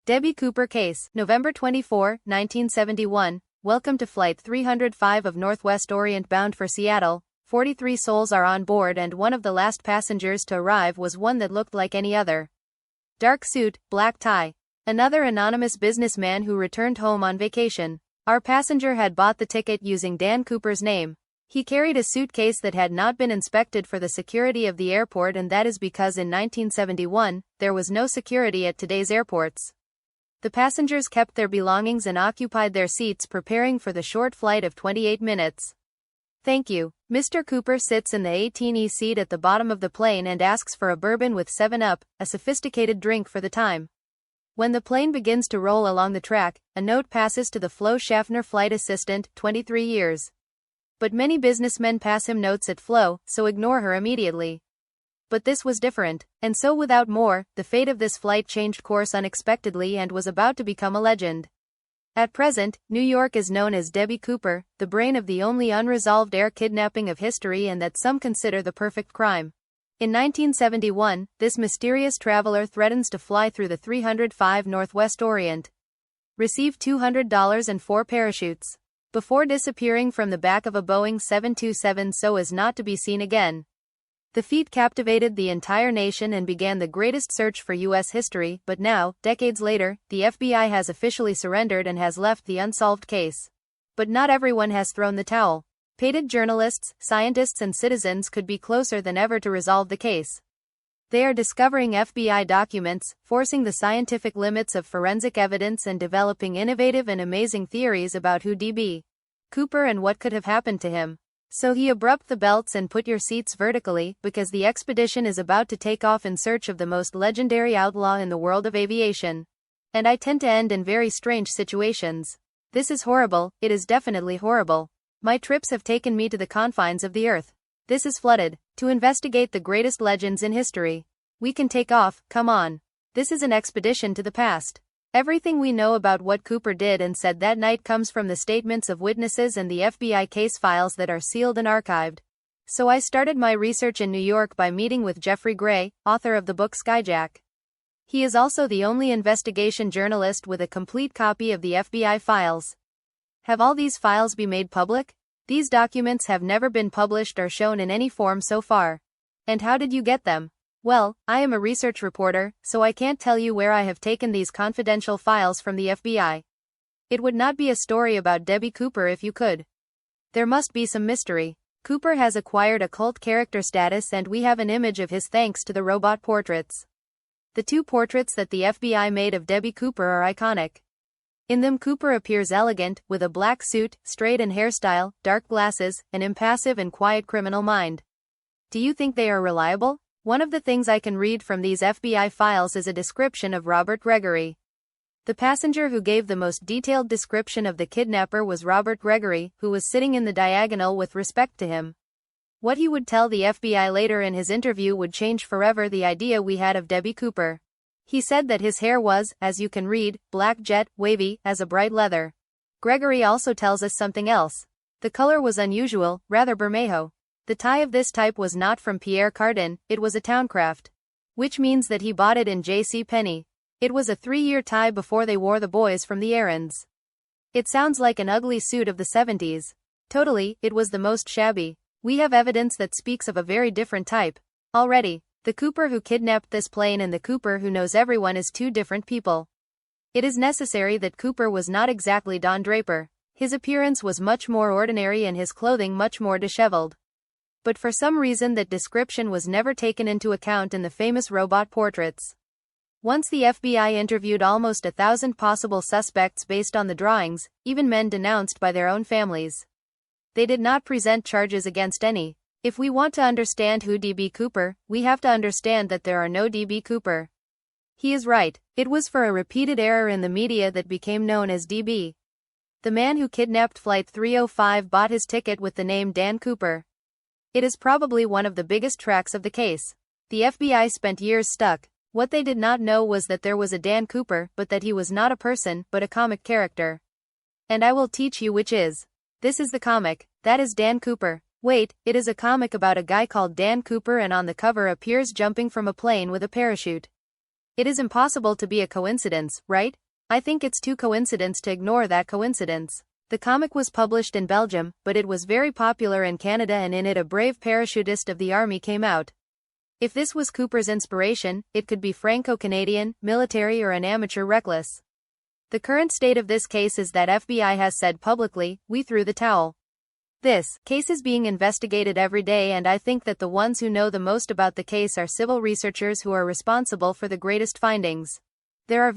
Debbie Cooper case, November 24, 1971. Welcome to Flight 305 of Northwest Orient bound for Seattle. 43 souls are on board, and one of the last passengers to arrive was one that looked like any other. Dark suit, black tie. Another anonymous businessman who returned home on vacation. Our passenger had bought the ticket using Dan Cooper's name. He carried a suitcase that had not been inspected for the security of the airport, and that is because in 1971, there was no security at today's airports. The passengers kept their belongings and occupied their seats, preparing for the short flight of 28 minutes. Thank you. Mr. Cooper sits in the 18E seat at the bottom of the plane and asks for a bourbon with 7-Up, a sophisticated drink for the time. When the plane begins to roll along the track, a note passes to the Flo Schaffner flight assistant, 23 years. But many businessmen pass him notes at Flo, so ignore her immediately. But this was different, and so without more, the fate of this flight changed course unexpectedly and was about to become a legend. At present, New York is known as Debbie Cooper, the brain of the only unresolved air kidnapping of history, and that some consider the perfect crime. In 1971, this mysterious traveler threatens to fly through the 305 Northwest Orient. Receive $200 and 4 parachutes. Before disappearing from the back of a Boeing 727 so as not to be seen again. The feat captivated the entire nation and began the greatest search for U.S. history, but now, decades later, the FBI has officially surrendered and has left the unsolved case. But not everyone has thrown the towel. Paid journalists, scientists and citizens could be closer than ever to resolve the case. They are discovering FBI documents, forcing the scientific limits of forensic evidence and developing innovative and amazing theories about who D.B. Cooper and what could have happened to him. So he abrupt the belts and put your seats vertically, because the expedition is about to take off in search of the most legendary outlaw in the world of aviation. And I tend to end in very strange situations. This is horrible, it is definitely horrible. My trips have taken me to the confines of the earth. This is flooded. To investigate the greatest legends in history. We can take off, come on. This is an expedition to the past. Everything we know about what Cooper did and said that night comes from the statements of witnesses and the FBI case files that are sealed and archived. So I started my research in New York by meeting with Jeffrey Gray, author of the book Hijacked. He is also the only investigation journalist with a complete copy of the FBI files. Have all these files been made public? These documents have never been published or shown in any form so far. And how did you get them? Well, I am a research reporter, so I can't tell you where I have taken these confidential files from the FBI. It would not be a story about Debbie Cooper if you could. There must be some mystery. Cooper has acquired a cult character status, and we have an image of his thanks to the robot portraits. The 2 portraits that the FBI made of Debbie Cooper are iconic. In them Cooper appears elegant, with a black suit, straight-in hairstyle, dark glasses, an impassive and quiet criminal mind. Do you think they are reliable? One of the things I can read from these FBI files is a description of Robert Gregory. The passenger who gave the most detailed description of the kidnapper was Robert Gregory, who was sitting in the diagonal with respect to him. What he would tell the FBI later in his interview would change forever the idea we had of Debbie Cooper. He said that his hair was, as you can read, black jet, wavy, as a bright leather. Gregory also tells us something else. The color was unusual, rather Bermejo. The tie of this type was not from Pierre Cardin, it was a Towncraft. Which means that he bought it in J.C. Penney. It was a 3-year tie before they wore the boys from the errands. It sounds like an ugly suit of the 70s. Totally, it was the most shabby. We have evidence that speaks of a very different type. Already, the Cooper who kidnapped this plane and the Cooper who knows everyone is 2 different people. It is necessary that Cooper was not exactly Don Draper. His appearance was much more ordinary and his clothing much more disheveled. But for some reason that description was never taken into account in the famous robot portraits. Once the FBI interviewed almost 1,000 possible suspects based on the drawings, even men denounced by their own families. They did not present charges against any. If we want to understand who D.B. Cooper, we have to understand that there are no D.B. Cooper. He is right, it was for a repeated error in the media that became known as D.B. The man who kidnapped Flight 305 bought his ticket with the name Dan Cooper. It is probably one of the biggest tracks of the case. The FBI spent years stuck. What they did not know was that there was a Dan Cooper, but that he was not a person, but a comic character. And I will teach you which is. This is the comic. That is Dan Cooper. Wait, it is a comic about a guy called Dan Cooper, and on the cover appears jumping from a plane with a parachute. It is impossible to be a coincidence, right? I think it's too coincidence to ignore that coincidence. The comic was published in Belgium, but it was very popular in Canada, and in it a brave parachutist of the army came out. If this was Cooper's inspiration, it could be Franco-Canadian, military, or an amateur reckless. The current state of this case is that FBI has said publicly, "We threw the towel." This case is being investigated every day, and I think that the ones who know the most about the case are civil researchers who are responsible for the greatest findings. There are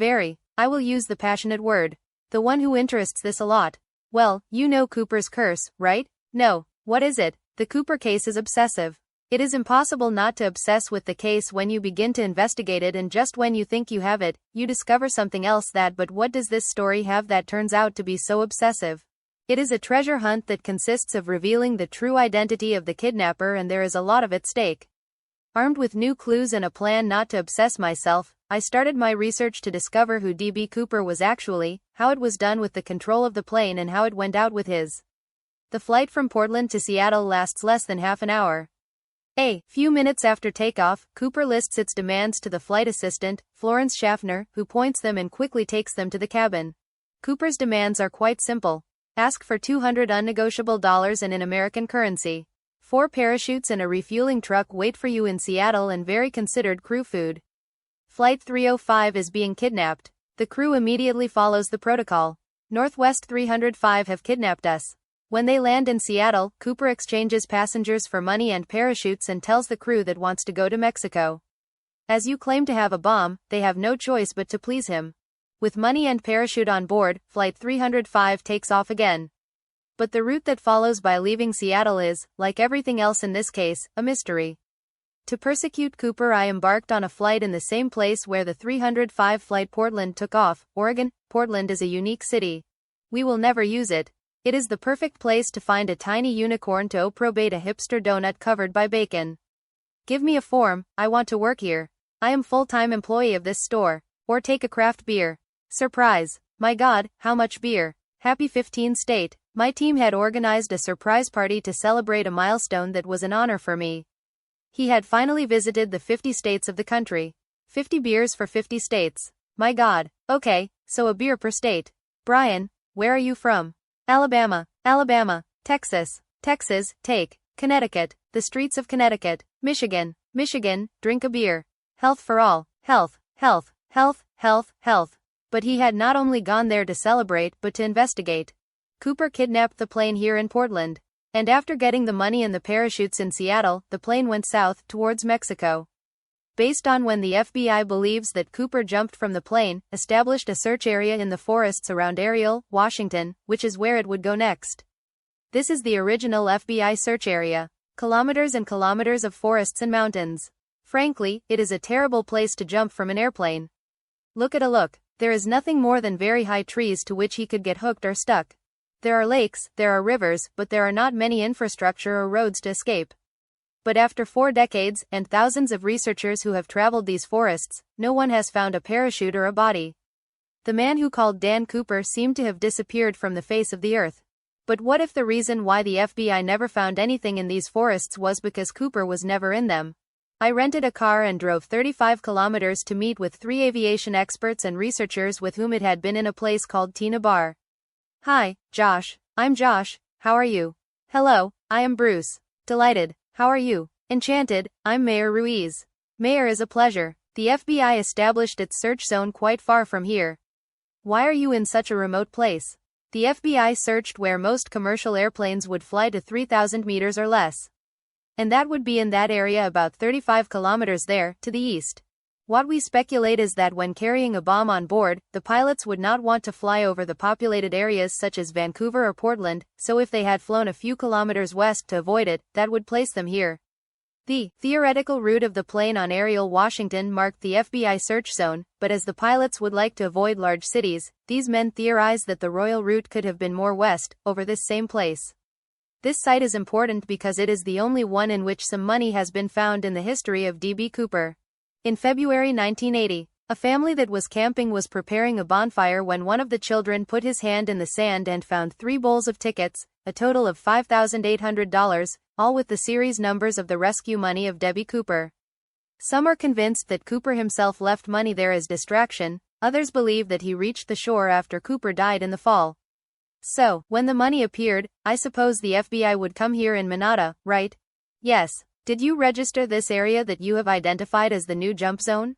I will use the passionate word. The one who interests this a lot. Well, you know Cooper's curse, right? No. What is it? The Cooper case is obsessive. It is impossible not to obsess with the case when you begin to investigate it, and just when you think you have it, you discover something else but what does this story have that turns out to be so obsessive? It is a treasure hunt that consists of revealing the true identity of the kidnapper, and there is a lot at stake. Armed with new clues and a plan not to obsess myself, I started my research to discover who D.B. Cooper was actually, how it was done with the control of the plane, and how it went out with his. The flight from Portland to Seattle lasts less than half an hour. A few minutes after takeoff, Cooper lists its demands to the flight assistant, Florence Schaffner, who points them and quickly takes them to the cabin. Cooper's demands are quite simple. Ask for $200 unnegotiable and in American currency. 4 parachutes and a refueling truck wait for you in Seattle, and very considered crew food. Flight 305 is being kidnapped. The crew immediately follows the protocol. Northwest 305 have kidnapped us. When they land in Seattle, Cooper exchanges passengers for money and parachutes and tells the crew that wants to go to Mexico. As you claim to have a bomb, they have no choice but to please him. With money and parachute on board, Flight 305 takes off again. But the route that follows by leaving Seattle is, like everything else in this case, a mystery. To persecute Cooper, I embarked on a flight in the same place where the 305 flight Portland took off, Oregon. Portland is a unique city. We will never use it. It is the perfect place to find a tiny unicorn to approbate a hipster donut covered by bacon. Give me a form, I want to work here. I am full-time employee of this store. Or take a craft beer. Surprise. My God, how much beer. Happy 15 state. My team had organized a surprise party to celebrate a milestone that was an honor for me. He had finally visited the 50 states of the country. 50 beers for 50 states. My God. Okay, so a beer per state. Brian, where are you from? Alabama. Alabama. Texas. Texas, take. Connecticut. The streets of Connecticut. Michigan. Michigan, drink a beer. Health for all. Health, health, health, health, health. But he had not only gone there to celebrate, but to investigate. Cooper kidnapped the plane here in Portland. And after getting the money and the parachutes in Seattle, the plane went south, towards Mexico. Based on when the FBI believes that Cooper jumped from the plane, established a search area in the forests around Ariel, Washington, which is where it would go next. This is the original FBI search area. Kilometers and kilometers of forests and mountains. Frankly, it is a terrible place to jump from an airplane. Look at a look. There is nothing more than very high trees to which he could get hooked or stuck. There are lakes, there are rivers, but there are not many infrastructure or roads to escape. But after 4 decades, and thousands of researchers who have traveled these forests, no one has found a parachute or a body. The man who called Dan Cooper seemed to have disappeared from the face of the earth. But what if the reason why the FBI never found anything in these forests was because Cooper was never in them? I rented a car and drove 35 kilometers to meet with 3 aviation experts and researchers with whom it had been in a place called Tina Bar. Hi, Josh. I'm Josh. How are you? Hello, I am Bruce. Delighted. How are you? Enchanted. I'm Mayor Ruiz. Mayor, is a pleasure. The FBI established its search zone quite far from here. Why are you in such a remote place? The FBI searched where most commercial airplanes would fly to 3,000 meters or less. And that would be in that area about 35 kilometers there, to the east. What we speculate is that when carrying a bomb on board, the pilots would not want to fly over the populated areas such as Vancouver or Portland, so if they had flown a few kilometers west to avoid it, that would place them here. The theoretical route of the plane on Ariel, Washington marked the FBI search zone, but as the pilots would like to avoid large cities, these men theorized that the royal route could have been more west, over this same place. This site is important because it is the only one in which some money has been found in the history of D.B. Cooper. In February 1980, a family that was camping was preparing a bonfire when one of the children put his hand in the sand and found 3 bowls of tickets, a total of $5,800, all with the series numbers of the rescue money of Debbie Cooper. Some are convinced that Cooper himself left money there as distraction, others believe that he reached the shore after Cooper died in the fall. So, when the money appeared, I suppose the FBI would come here in Manada, right? Yes. Did you register this area that you have identified as the new jump zone?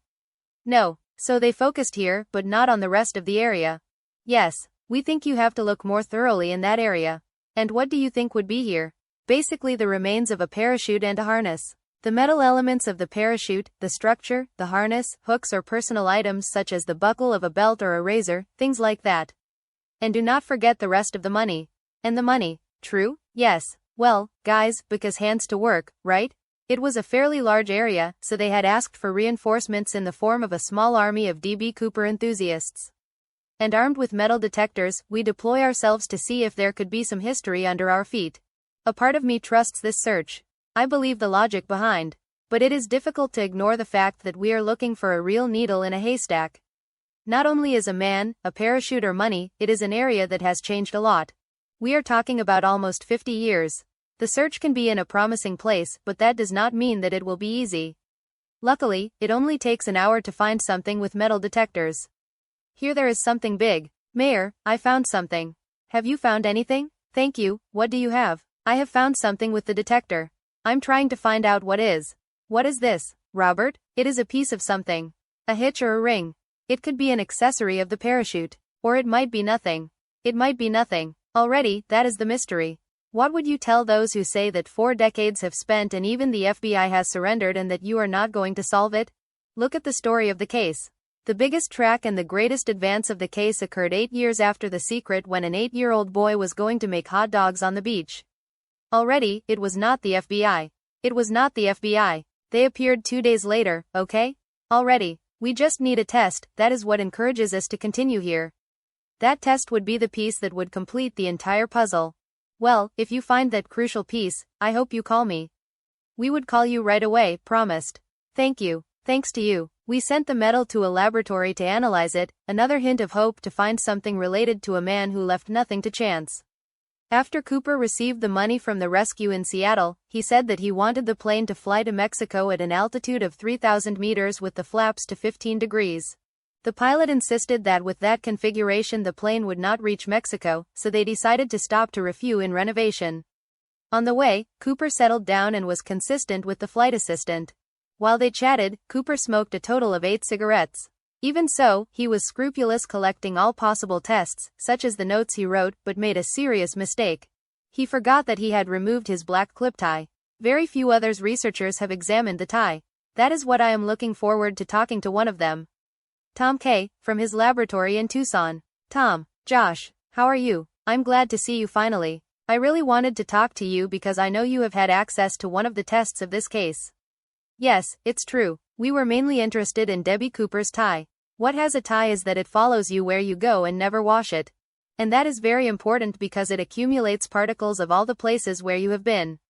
No. So they focused here, but not on the rest of the area. Yes. We think you have to look more thoroughly in that area. And what do you think would be here? Basically the remains of a parachute and a harness. The metal elements of the parachute, the structure, the harness, hooks or personal items such as the buckle of a belt or a razor, things like that. And do not forget the rest of the money. And the money, true? Yes. Well, guys, because hands to work, right? It was a fairly large area, so they had asked for reinforcements in the form of a small army of D.B. Cooper enthusiasts. And armed with metal detectors, we deploy ourselves to see if there could be some history under our feet. A part of me trusts this search. I believe the logic behind. But it is difficult to ignore the fact that we are looking for a real needle in a haystack. Not only is a man, a parachute or money, it is an area that has changed a lot. We are talking about almost 50 years. The search can be in a promising place, but that does not mean that it will be easy. Luckily, it only takes an hour to find something with metal detectors. Here there is something big. Mayor, I found something. Have you found anything? Thank you, what do you have? I have found something with the detector. I'm trying to find out what is. What is this, Robert? It is a piece of something. A hitch or a ring. It could be an accessory of the parachute. Or it might be nothing. It might be nothing. Already, that is the mystery. What would you tell those who say that 4 decades have spent and even the FBI has surrendered and that you are not going to solve it? Look at the story of the case. The biggest track and the greatest advance of the case occurred 8 years after The Secret when an 8-year-old boy was going to make hot dogs on the beach. Already, it was not the FBI. It was not the FBI. They appeared 2 days later, okay? Already. We just need a test, that is what encourages us to continue here. That test would be the piece that would complete the entire puzzle. Well, if you find that crucial piece, I hope you call me. We would call you right away, promised. Thank you. Thanks to you. We sent the metal to a laboratory to analyze it, another hint of hope to find something related to a man who left nothing to chance. After Cooper received the money from the rescue in Seattle, he said that he wanted the plane to fly to Mexico at an altitude of 3,000 meters with the flaps to 15 degrees. The pilot insisted that with that configuration the plane would not reach Mexico, so they decided to stop to refuel in renovation. On the way, Cooper settled down and was consistent with the flight assistant. While they chatted, Cooper smoked a total of 8 cigarettes. Even so, he was scrupulous collecting all possible tests, such as the notes he wrote, but made a serious mistake. He forgot that he had removed his black clip tie. Very few others researchers have examined the tie. That is what I am looking forward to talking to one of them. Tom K., from his laboratory in Tucson. Tom, Josh, how are you? I'm glad to see you finally. I really wanted to talk to you because I know you have had access to one of the tests of this case. Yes, it's true. We were mainly interested in Debbie Cooper's tie. What has a tie is that it follows you where you go and never wash it. And that is very important because it accumulates particles of all the places where you have been.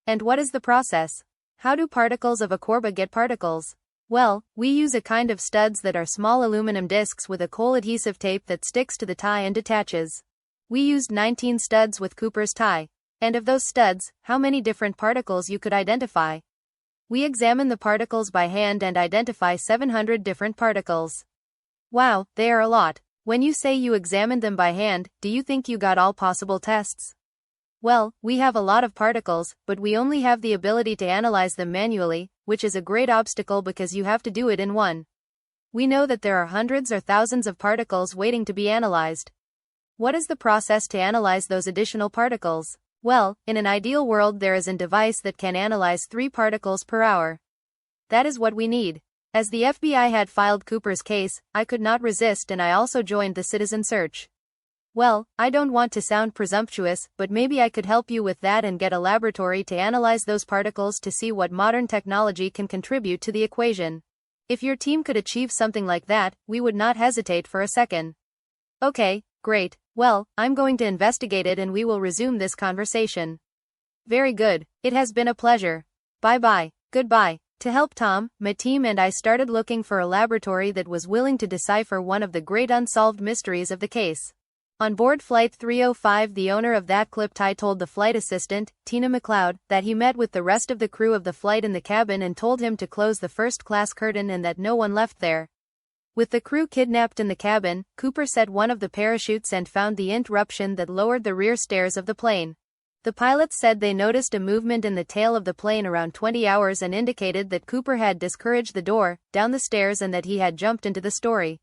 And what is the process? How do particles of a corba get particles? Well, we use a kind of studs that are small aluminum discs with a coal adhesive tape that sticks to the tie and detaches. We used 19 studs with Cooper's tie. And of those studs, how many different particles you could identify? We examine the particles by hand and identify 700 different particles. Wow, they are a lot. When you say you examined them by hand, do you think you got all possible tests? Well, we have a lot of particles, but we only have the ability to analyze them manually, which is a great obstacle because you have to do it in one. We know that there are hundreds or thousands of particles waiting to be analyzed. What is the process to analyze those additional particles? Well, in an ideal world there is a device that can analyze 3 particles per hour. That is what we need. As the FBI had filed Cooper's case, I could not resist and I also joined the citizen search. Well, I don't want to sound presumptuous, but maybe I could help you with that and get a laboratory to analyze those particles to see what modern technology can contribute to the equation. If your team could achieve something like that, we would not hesitate for a second. Okay, great. Well, I'm going to investigate it and we will resume this conversation. Very good. It has been a pleasure. Bye-bye. Goodbye. To help Tom, my team and I started looking for a laboratory that was willing to decipher one of the great unsolved mysteries of the case. On board Flight 305, the owner of that clip tie told the flight assistant, Tina McLeod, that he met with the rest of the crew of the flight in the cabin and told him to close the first-class curtain and that no one left there. With the crew kidnapped in the cabin, Cooper set one of the parachutes and found the interruption that lowered the rear stairs of the plane. The pilots said they noticed a movement in the tail of the plane around 20 hours and indicated that Cooper had discouraged the door down the stairs and that he had jumped into the story.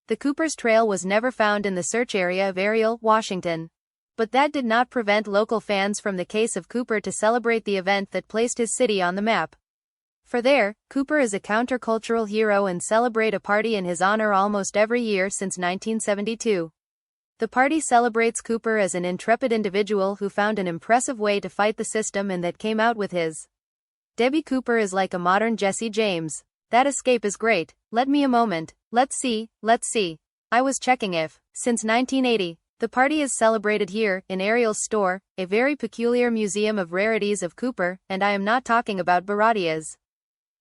The Cooper's trail was never found in the search area of Ariel, Washington. But that did not prevent local fans from the Case of Cooper to celebrate the event that placed his city on the map. For there, Cooper is a countercultural hero and celebrate a party in his honor almost every year since 1972. The party celebrates Cooper as an intrepid individual who found an impressive way to fight the system and that came out with his. D.B. Cooper is like a modern Jesse James. That escape is great. Let me a moment. Let's see. I was checking if, since 1980, the party is celebrated here, in Ariel's store, a very peculiar museum of rarities of Cooper, and I am not talking about Baradias.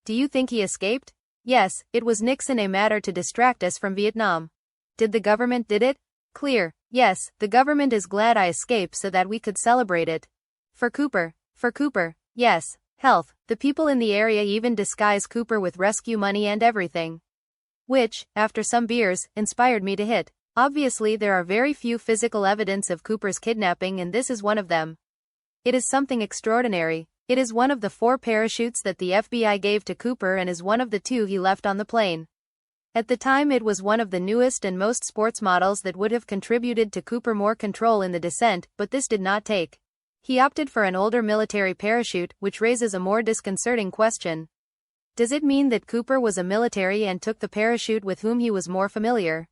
Do you think he escaped? Yes, it was Nixon, a matter to distract us from Vietnam. Did the government did it? Clear. Yes, the government is glad I escaped so that we could celebrate it. For Cooper, yes. Health, the people in the area even disguise Cooper with rescue money and everything. Which, after some beers, inspired me to hit. Obviously there are very few physical evidence of Cooper's kidnapping and this is one of them. It is something extraordinary. It is one of the 4 parachutes that the FBI gave to Cooper and is one of the 2 he left on the plane. At the time it was one of the newest and most sports models that would have contributed to Cooper more control in the descent, but this did not take. He opted for an older military parachute, which raises a more disconcerting question. Does it mean that Cooper was a military and took the parachute with whom he was more familiar?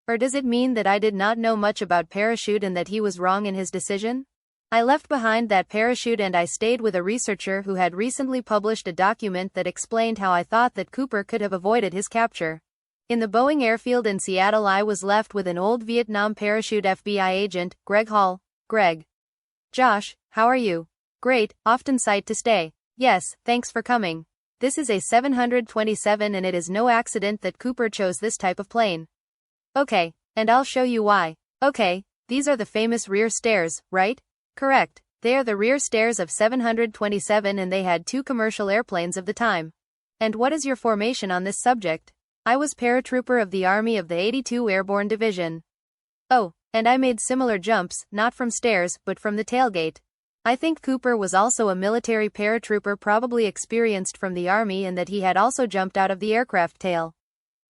Or does it mean that I did not know much about parachute and that he was wrong in his decision? I left behind that parachute and I stayed with a researcher who had recently published a document that explained how I thought that Cooper could have avoided his capture. In the Boeing airfield in Seattle, I was left with an old Vietnam parachute FBI agent, Greg Hall. Greg. Josh, how are you? Great, often sight to stay. Yes, thanks for coming. This is a 727 and it is no accident that Cooper chose this type of plane. Okay, and I'll show you why. Okay, these are the famous rear stairs, right? Correct. They are the rear stairs of 727 and they had 2 commercial airplanes of the time. And what is your formation on this subject? I was paratrooper of the Army of the 82 Airborne Division. Oh, and I made similar jumps, not from stairs, but from the tailgate. I think Cooper was also a military paratrooper, probably experienced from the Army, and that he had also jumped out of the aircraft tail.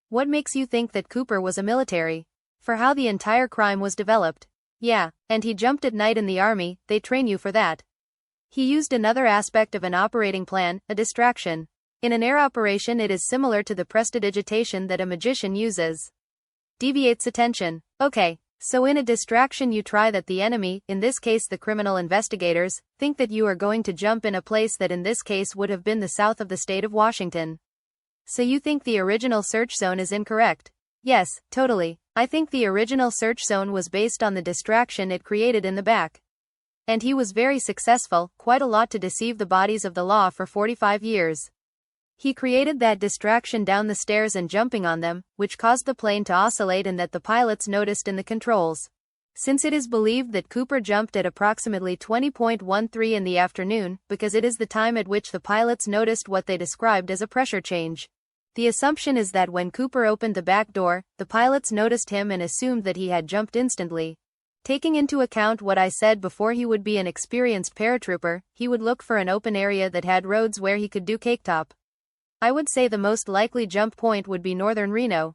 What makes you think that Cooper was a military? For how the entire crime was developed. Yeah, and he jumped at night in the Army, they train you for that. He used another aspect of an operating plan, a distraction. In an air operation it is similar to the prestidigitation that a magician uses. Deviates attention. Okay. So in a distraction you try that the enemy, in this case the criminal investigators, think that you are going to jump in a place that in this case would have been the south of the state of Washington. So you think the original search zone is incorrect? Yes, totally. I think the original search zone was based on the distraction it created in the back. And he was very successful, quite a lot to deceive the bodies of the law for 45 years. He created that distraction down the stairs and jumping on them, which caused the plane to oscillate and that the pilots noticed in the controls. Since it is believed that Cooper jumped at approximately 20:13 in the afternoon, because it is the time at which the pilots noticed what they described as a pressure change. The assumption is that when Cooper opened the back door, the pilots noticed him and assumed that he had jumped instantly. Taking into account what I said before, he would be an experienced paratrooper, he would look for an open area that had roads where he could do caketop. I would say the most likely jump point would be northern Reno.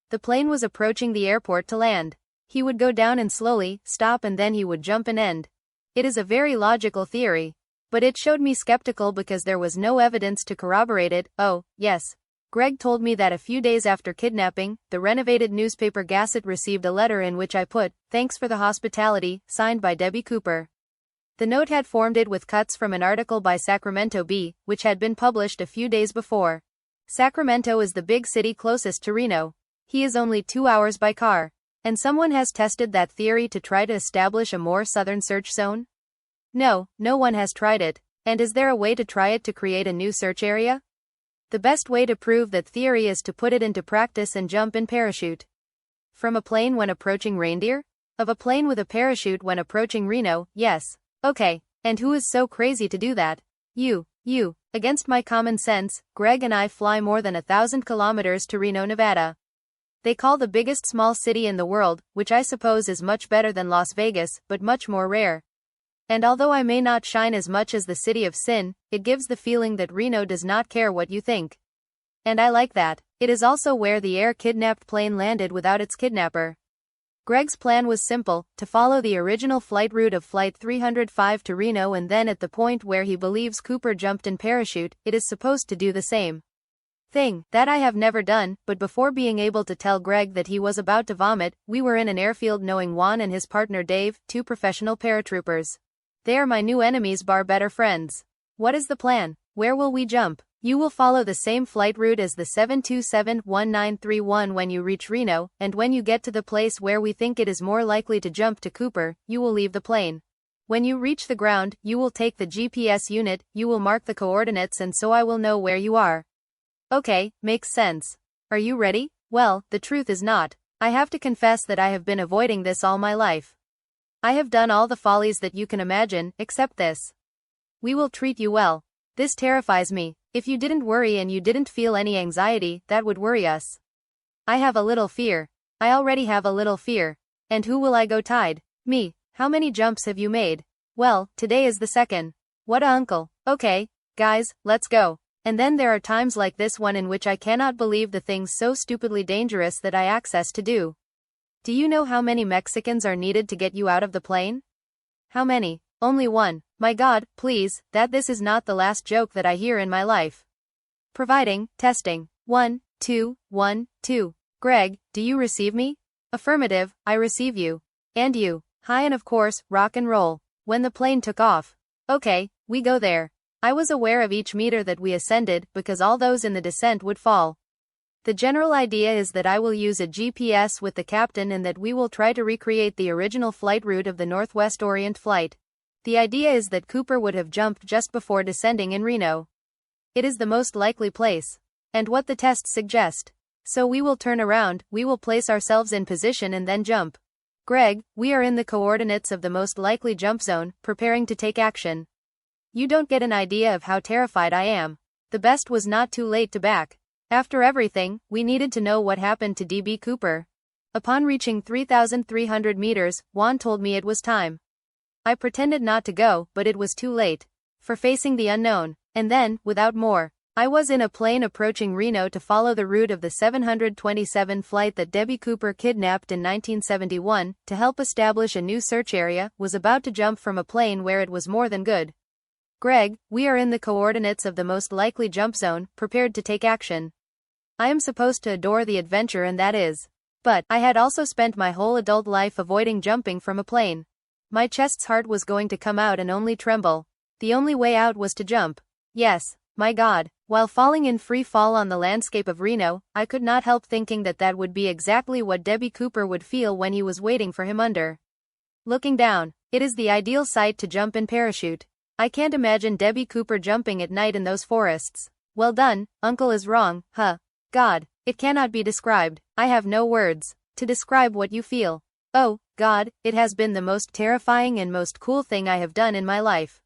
The plane was approaching the airport to land. He would go down and slowly stop and then he would jump and end. It is a very logical theory. But it showed me skeptical because there was no evidence to corroborate it. Oh, yes. Greg told me that a few days after kidnapping, the renovated newspaper Gazette received a letter in which I put, "Thanks for the hospitality," signed by D.B. Cooper. The note had formed it with cuts from an article by Sacramento Bee, which had been published a few days before. Sacramento is the big city closest to Reno. He is only 2 hours by car. And someone has tested that theory to try to establish a more southern search zone? No, no one has tried it. And is there a way to try it to create a new search area? The best way to prove that theory is to put it into practice and jump in parachute. From a plane when approaching reindeer? Of a plane with a parachute when approaching Reno, yes. Okay. And who is so crazy to do that? You. Against my common sense, Greg and I fly more than 1,000 kilometers to Reno, Nevada. They call the biggest small city in the world, which I suppose is much better than Las Vegas, but much more rare. And although I may not shine as much as the city of sin, it gives the feeling that Reno does not care what you think. And I like that. It is also where the air-kidnapped plane landed without its kidnapper. Greg's plan was simple, to follow the original flight route of Flight 305 to Reno, and then at the point where he believes Cooper jumped in parachute, it is supposed to do the same thing. That I have never done, but before being able to tell Greg that he was about to vomit, we were in an airfield knowing Juan and his partner Dave, two professional paratroopers. They are my new enemies bar better friends. What is the plan? Where will we jump? You will follow the same flight route as the 727-1931 when you reach Reno, and when you get to the place where we think it is more likely to jump to Cooper, you will leave the plane. When you reach the ground, you will take the GPS unit, you will mark the coordinates, and so I will know where you are. Okay, makes sense. Are you ready? Well, the truth is not. I have to confess that I have been avoiding this all my life. I have done all the follies that you can imagine, except this. We will treat you well. This terrifies me. If you didn't worry and you didn't feel any anxiety, that would worry us. I have a little fear. I already have a little fear. And who will I go tide? Me. How many jumps have you made? Well, today is the second. What a uncle. Okay, guys, let's go. And then there are times like this one in which I cannot believe the things so stupidly dangerous that I access to do. Do you know how many Mexicans are needed to get you out of the plane? How many? Only one. My God, please, that this is not the last joke that I hear in my life. Providing, testing. 1, 2, 1, 2. Greg, do you receive me? Affirmative, I receive you. And you. Hi, and of course, rock and roll. When the plane took off. Okay, we go there. I was aware of each meter that we ascended, because all those in the descent would fall. The general idea is that I will use a GPS with the captain and that we will try to recreate the original flight route of the Northwest Orient flight. The idea is that Cooper would have jumped just before descending in Reno. It is the most likely place. And what the tests suggest. So we will turn around, we will place ourselves in position and then jump. Greg, we are in the coordinates of the most likely jump zone, preparing to take action. You don't get an idea of how terrified I am. The best was not too late to back. After everything, we needed to know what happened to D.B. Cooper. Upon reaching 3,300 meters, Juan told me it was time. I pretended not to go, but it was too late. For facing the unknown. And then, without more, I was in a plane approaching Reno to follow the route of the 727 flight that Debbie Cooper kidnapped in 1971, to help establish a new search area, was about to jump from a plane where it was more than good. Greg, we are in the coordinates of the most likely jump zone, prepared to take action. I am supposed to adore the adventure, and that is. But, I had also spent my whole adult life avoiding jumping from a plane. My chest's heart was going to come out and only tremble. The only way out was to jump. Yes, my God. While falling in free fall on the landscape of Reno, I could not help thinking that that would be exactly what Debbie Cooper would feel when he was waiting for him under. Looking down, it is the ideal site to jump in parachute. I can't imagine Debbie Cooper jumping at night in those forests. Well done, Uncle is wrong, huh? God, it cannot be described. I have no words to describe what you feel. Oh, God, it has been the most terrifying and most cool thing I have done in my life.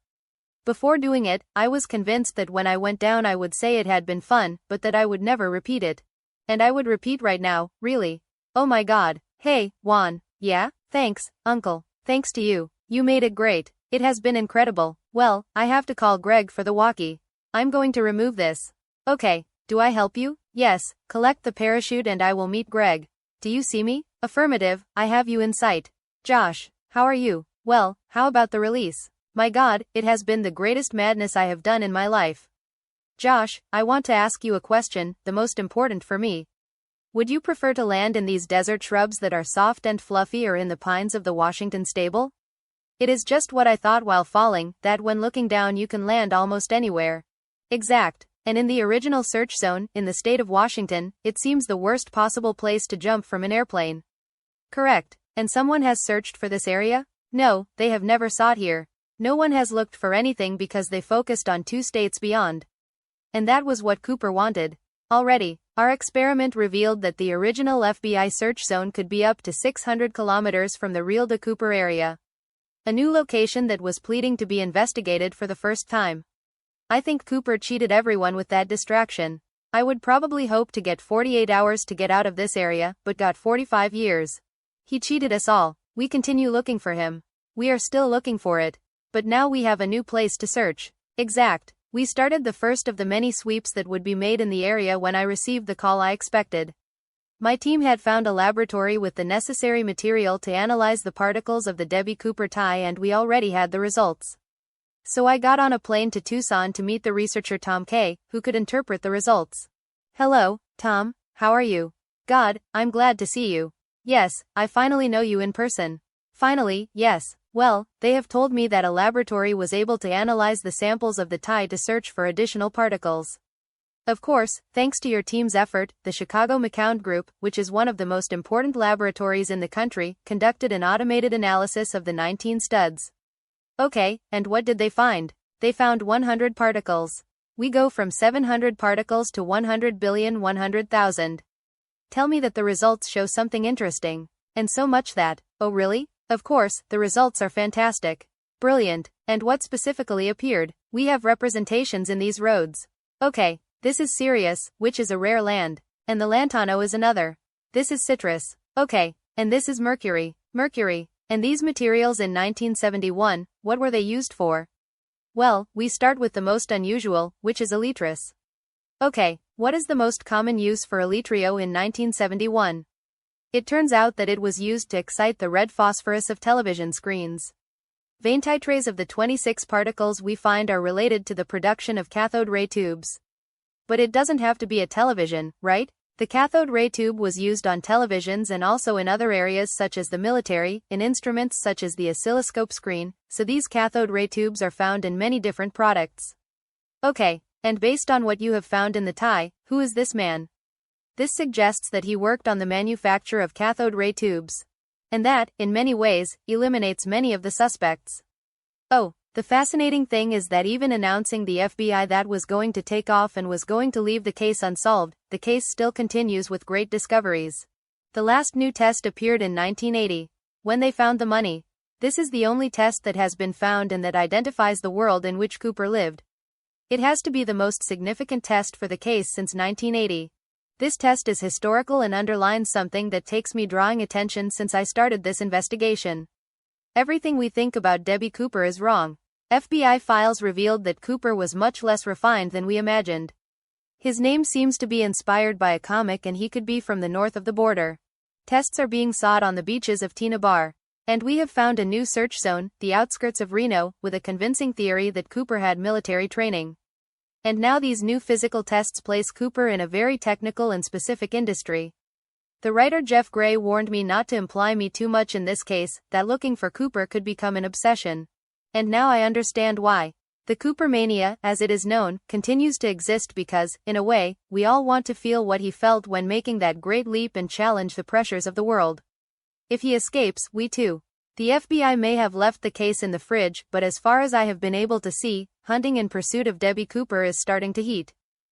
Before doing it, I was convinced that when I went down I would say it had been fun, but that I would never repeat it. And I would repeat right now, really. Oh my God. Hey, Juan. Yeah? Thanks, Uncle. Thanks to you. You made it great. It has been incredible. Well, I have to call Greg for the walkie. I'm going to remove this. Okay, do I help you? Yes, collect the parachute and I will meet Greg. Do you see me? Affirmative, I have you in sight. Josh, how are you? Well, how about the release? My God, it has been the greatest madness I have done in my life. Josh, I want to ask you a question, the most important for me. Would you prefer to land in these desert shrubs that are soft and fluffy or in the pines of the Washington stable? It is just what I thought while falling, that when looking down you can land almost anywhere. Exact. And in the original search zone, in the state of Washington, it seems the worst possible place to jump from an airplane. Correct. And someone has searched for this area? No, they have never sought here. No one has looked for anything because they focused on 2 states beyond. And that was what Cooper wanted. Already, our experiment revealed that the original FBI search zone could be up to 600 kilometers from the real De Cooper area. A new location that was pleading to be investigated for the first time. I think Cooper cheated everyone with that distraction. I would probably hope to get 48 hours to get out of this area, but got 45 years. He cheated us all. We continue looking for him. We are still looking for it. But now we have a new place to search. Exact. We started the first of the many sweeps that would be made in the area when I received the call I expected. My team had found a laboratory with the necessary material to analyze the particles of the D.B. Cooper tie, and we already had the results. So I got on a plane to Tucson to meet the researcher Tom K., who could interpret the results. Hello, Tom, how are you? God, I'm glad to see you. Yes, I finally know you in person. Finally, yes. Well, they have told me that a laboratory was able to analyze the samples of the tie to search for additional particles. Of course, thanks to your team's effort, the Chicago McCown Group, which is one of the most important laboratories in the country, conducted an automated analysis of the 19 studs. Okay, and what did they find? They found 100 particles. We go from 700 particles to 100,100,000. Tell me that the results show something interesting. And so much that, oh really? Of course, the results are fantastic. Brilliant. And what specifically appeared? We have representations in these roads. Okay, this is Sirius, which is a rare land. And the lantano is another. This is citrus. Okay, and this is mercury. Mercury. And these materials in 1971, what were they used for? Well, we start with the most unusual, which is elytris. Okay, what is the most common use for elytrio in 1971? It turns out that it was used to excite the red phosphorus of television screens. Vein titrates of the 26 particles we find are related to the production of cathode ray tubes. But it doesn't have to be a television, right? The cathode ray tube was used on televisions and also in other areas such as the military, in instruments such as the oscilloscope screen, so these cathode ray tubes are found in many different products. Okay, and based on what you have found in the tie, who is this man? This suggests that he worked on the manufacture of cathode ray tubes. And that, in many ways, eliminates many of the suspects. Oh, the fascinating thing is that even announcing the FBI that was going to take off and was going to leave the case unsolved, the case still continues with great discoveries. The last new test appeared in 1980, when they found the money. This is the only test that has been found and that identifies the world in which Cooper lived. It has to be the most significant test for the case since 1980. This test is historical and underlines something that takes me drawing attention since I started this investigation. Everything we think about D.B. Cooper is wrong. FBI files revealed that Cooper was much less refined than we imagined. His name seems to be inspired by a comic and he could be from the north of the border. Tests are being sought on the beaches of Tina Bar. And we have found a new search zone, the outskirts of Reno, with a convincing theory that Cooper had military training. And now these new physical tests place Cooper in a very technical and specific industry. The writer Jeff Gray warned me not to imply me too much in this case, that looking for Cooper could become an obsession. And now I understand why. The Cooper mania, as it is known, continues to exist because, in a way, we all want to feel what he felt when making that great leap and challenge the pressures of the world. If he escapes, we too. The FBI may have left the case in the fridge, but as far as I have been able to see, hunting in pursuit of D.B. Cooper is starting to heat.